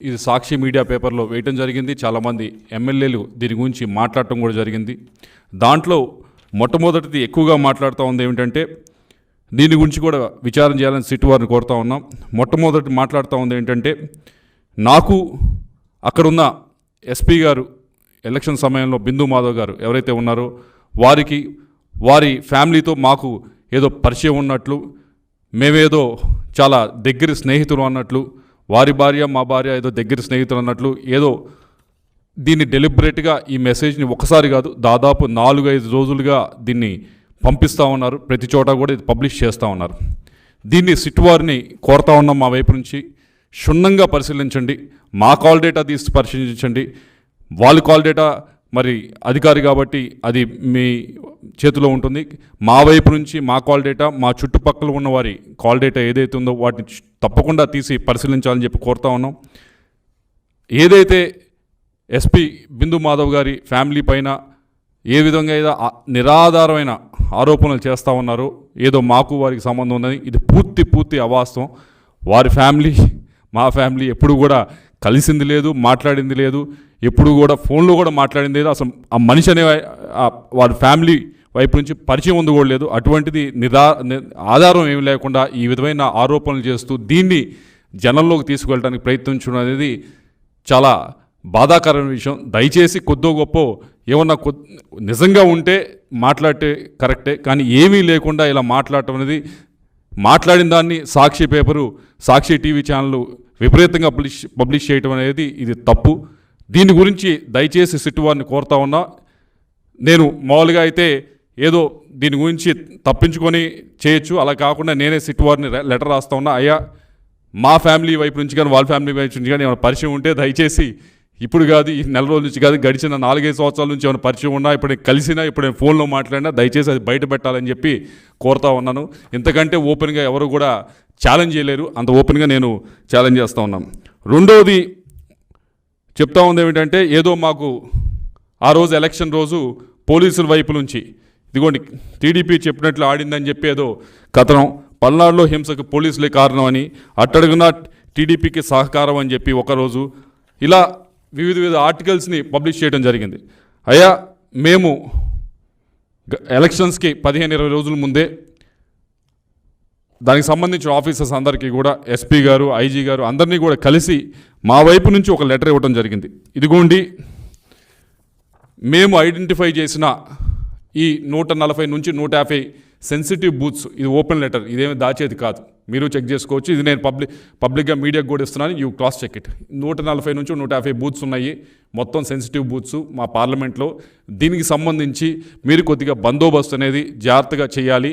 ఇది సాక్షి మీడియా పేపర్లో వేయటం జరిగింది. చాలామంది ఎమ్మెల్యేలు దీని గురించి మాట్లాడటం కూడా జరిగింది. దాంట్లో మొట్టమొదటిది ఎక్కువగా మాట్లాడుతూ ఉంది ఏమిటంటే, దీని గురించి కూడా విచారణ చేయాలని సిట్ వారిని కోరుతూ ఉన్నాం. మొట్టమొదటి మాట్లాడుతూ ఉంది ఏంటంటే, నాకు అక్కడున్న ఎస్పీ గారు ఎలక్షన్ సమయంలో బిందు మాధవ్ గారు ఎవరైతే ఉన్నారో వారికి వారి ఫ్యామిలీతో మాకు ఏదో పరిచయం ఉన్నట్లు, మేమేదో చాలా దగ్గర స్నేహితులు అన్నట్లు, వారి భార్య మా భార్య ఏదో దగ్గర స్నేహితులు అన్నట్లు, ఏదో దీన్ని డెలిబరేట్గా ఈ మెసేజ్ని ఒకసారి కాదు దాదాపు 4-5 రోజులుగా దీన్ని పంపిస్తూ ఉన్నారు. ప్రతి చోట కూడా ఇది పబ్లిష్ చేస్తూ ఉన్నారు. దీన్ని సిట్ వారిని కోరుతా ఉన్నాం, మా వైపు నుంచి క్షుణ్ణంగా పరిశీలించండి. మా కాల్ డేటా తీసి పరిశీలించండి. వాళ్ళ కాల్ డేటా మరి అధికారి కాబట్టి అది మీ చేతిలో ఉంటుంది. మా వైపు నుంచి మా కాల్ డేటా, మా చుట్టుపక్కల ఉన్న వారి కాల్ డేటా ఏదైతే ఉందో వాటిని తప్పకుండా తీసి పరిశీలించాలని చెప్పి కోరుతా ఉన్నాం. ఏదైతే ఎస్పీ బిందు మాధవ్ గారి ఫ్యామిలీ పైన ఏ విధంగా ఏదో నిరాధారమైన ఆరోపణలు చేస్తూ ఉన్నారో, ఏదో మాకు వారికి సంబంధం ఉందని, ఇది పూర్తి అవాస్తవం. వారి ఫ్యామిలీ మా ఫ్యామిలీ ఎప్పుడు కూడా కలిసింది లేదు, మాట్లాడింది లేదు, ఎప్పుడు కూడా ఫోన్లో కూడా మాట్లాడింది లేదు. అసలు ఆ మనిషి అనే వారి ఫ్యామిలీ వైపు నుంచి పరిచయం ఉంది కూడా లేదు. అటువంటిది ఆధారం ఏమి లేకుండా ఈ విధమైన ఆరోపణలు చేస్తూ దీన్ని జనంలోకి తీసుకువెళ్ళడానికి ప్రయత్నించడం అనేది చాలా బాధాకరమైన విషయం. దయచేసి కొద్దో గొప్ప ఏమన్నా నిజంగా ఉంటే మాట్లాడితే కరెక్టే, కానీ ఏమీ లేకుండా ఇలా మాట్లాడటం అనేది, మాట్లాడిన దాన్ని సాక్షి పేపరు, సాక్షి టీవీ ఛానళ్ళు విపరీతంగా పబ్లిష్ చేయటం అనేది ఇది తప్పు. దీని గురించి దయచేసి సిట్ వారిని కోరుతా ఉన్నా. నేను మామూలుగా అయితే ఏదో దీని గురించి తప్పించుకొని చేయొచ్చు, అలా కాకుండా నేనే సిట్ వారిని లెటర్ రాస్తా ఉన్నా. అయ్యా, మా ఫ్యామిలీ వైపు నుంచి కానీ వాళ్ళ ఫ్యామిలీ వైపు నుంచి కానీ ఏమైనా పరిచయం ఉంటే దయచేసి ఇప్పుడు కాదు, ఈ నెల రోజుల నుంచి కాదు, గడిచిన 4-5 సంవత్సరాల నుంచి ఏమైనా పరిచయం ఉన్నా, ఇప్పుడు నేను కలిసినా, ఇప్పుడు నేను ఫోన్లో మాట్లాడినా దయచేసి అది బయట పెట్టాలని చెప్పి కోరుతా ఉన్నాను. ఇంతకంటే ఓపెన్గా ఎవరు కూడా ఛాలెంజ్ చేయలేరు, అంత ఓపెన్గా నేను ఛాలెంజ్ చేస్తూ ఉన్నాను. రెండవది చెప్తా ఉంది ఏమిటంటే, ఏదో మాకు ఆ రోజు ఎలక్షన్ రోజు పోలీసుల వైపు నుంచి ఇదిగోండి టీడీపీ చెప్పినట్లు ఆడిందని చెప్పి ఏదో కథనం, పల్నాడులో హింసకు పోలీసులే కారణం అని, అట్టడుగున టీడీపీకి సహకారం అని చెప్పి ఒకరోజు ఇలా వివిధ ఆర్టికల్స్ని పబ్లిష్ చేయడం జరిగింది. అయ్యా, మేము ఎలక్షన్స్కి 15-20 రోజుల ముందే దానికి సంబంధించిన ఆఫీసర్స్ అందరికీ కూడా ఎస్పీ గారు, ఐజీ గారు అందరినీ కూడా కలిసి మా వైపు నుంచి ఒక లెటర్ ఇవ్వడం జరిగింది. ఇదిగోండి మేము ఐడెంటిఫై చేసిన ఈ 140 నుంచి 150 సెన్సిటివ్ బూత్స్, ఇది ఓపెన్ లెటర్, ఇదేమి దాచేది కాదు, మీరు చెక్ చేసుకోవచ్చు. ఇది నేను పబ్లిక్గా మీడియాకు కూడా ఇస్తున్నాను, యూ క్రాస్ చెక్ ఇట్. 140 నుంచి 150 బూత్స్ ఉన్నాయి, మొత్తం సెన్సిటివ్ బూత్స్ మా పార్లమెంట్లో. దీనికి సంబంధించి మీరు కొద్దిగా బందోబస్తు అనేది జాగ్రత్తగా చేయాలి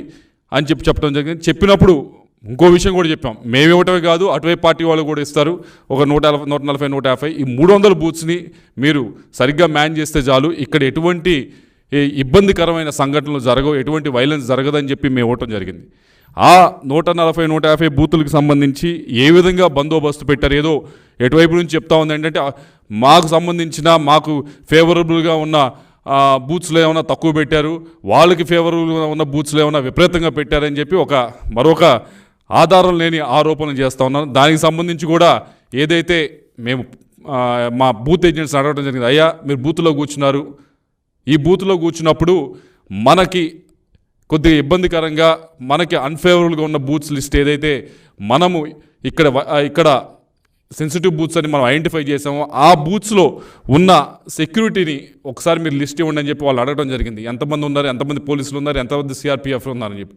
అని చెప్పడం జరిగింది. చెప్పినప్పుడు ఇంకో విషయం కూడా చెప్పాం, మేము ఇవ్వటమే కాదు, అటువైపు పార్టీ వాళ్ళు కూడా ఇస్తారు. ఒక 140, 150 ఈ 300 బూత్స్ని మీరు సరిగ్గా మ్యాన్ చేస్తే చాలు, ఇక్కడ ఎటువంటి ఇబ్బందికరమైన సంఘటనలు జరగవు, ఎటువంటి వైలెన్స్ జరగదని చెప్పి మేము ఇవ్వటం జరిగింది. ఆ 140, 150 బూతులకు సంబంధించి ఏ విధంగా బందోబస్తు పెట్టారు, ఏదో ఎటువైపు నుంచి చెప్తా ఉంది ఏంటంటే, మాకు సంబంధించిన మాకు ఫేవరబుల్గా ఉన్న బూత్స్లో ఏమైనా తక్కువ పెట్టారు, వాళ్ళకి ఫేవరబుల్గా ఉన్న బూత్స్లో ఏమైనా విపరీతంగా పెట్టారని చెప్పి మరొక ఆధారం లేని ఆరోపణలు చేస్తూ ఉన్నాను. దానికి సంబంధించి కూడా ఏదైతే మేము మా బూత్ ఏజెంట్స్ అడగడం జరిగింది, అయ్యా మీరు బూత్లో కూర్చున్నారు, ఈ బూత్లో కూర్చున్నప్పుడు మనకి కొద్దిగా ఇబ్బందికరంగా మనకి అన్ఫేవరబుల్గా ఉన్న బూత్స్ లిస్ట్ ఏదైతే మనము ఇక్కడ సెన్సిటివ్ బూత్స్ అని మనం ఐడెంటిఫై చేసామో ఆ బూత్స్లో ఉన్న సెక్యూరిటీని ఒకసారి మీరు లిస్ట్ ఇవ్వండి అని చెప్పి వాళ్ళు అడగడం జరిగింది. ఎంతమంది ఉన్నారు, ఎంతమంది పోలీసులు ఉన్నారు, ఎంతమంది సిఆర్పిఎఫ్ ఉన్నారని చెప్పి.